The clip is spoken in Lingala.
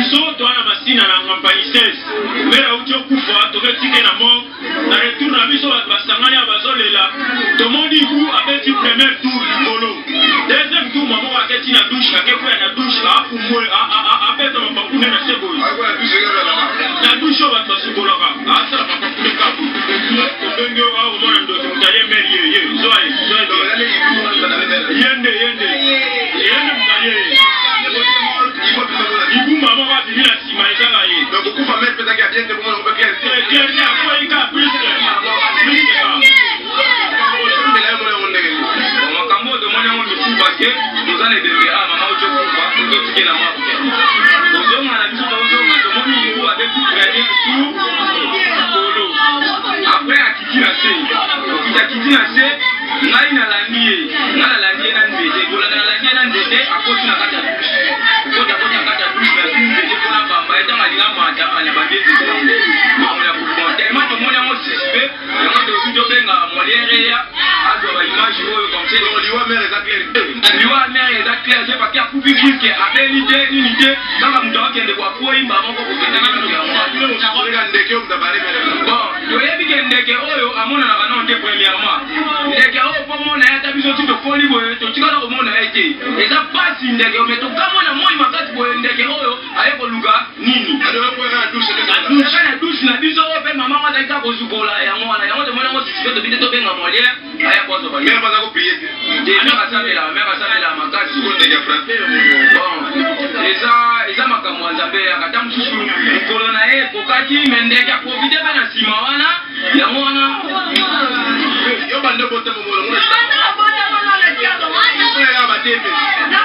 biso to ana masina na campagne 16 mera ucho kufa to ketike na mo na retour na biso basangani abazolela to moni ku abeti premier tour likolo deuxième tour maman aketi na douche akekwe na douche apumwe apeta mapakune na sebo na douche ba tsukolaka asa mapakune kabu obenge au mona ndo mutaye merie ye zoe yende mutaye ibu maman va venir la sima ezala ye donc beaucoup va mettre peut-être bien de comment on peut faire clair quoi il a plus makambo de mwana wangu mifu parce que nous allons devenir maman au jour quoi nous qui na moi donc on a biso donc on moni ibu avec premier tout polo après akiti na se okita akiti na se ngai na landie na ndete bola na landie na ndete akoti na kata kota kata douche na ndete kona bamba eta ngalinga mata ana bandete on a pour tellement de monde on suspect et on doit video benga moliere ya azo ba image oyo comme ça on liwa mère eza clair c'est pas qu'il a coupi que abilité unité kama mtu wake ndio kwa kuimba mambo kuketana na bon yoyebi ke ndeke oyo amona na bana onte premièrement ndeke oyo pomona ya tabiso tito foli boye to tikala komona ete eza pasi ndeke o meto kama na moi makati boye ndeke oyo ayeko luka nini adowe kwa na douche na biso ope mama mwa taika kozukola yango wana yango de mona ngo sisi to bide to benga molière aya kwa to ba mère baza ko prier mère asabela makati ko ndeke frappé bon eza makambo nzambe akata mususu mukolo na ye kokati mendeke profiter bana sima wana yango wana yo bande bote mo ngolo ngolo bande bote mo na tiado wana ya batebe na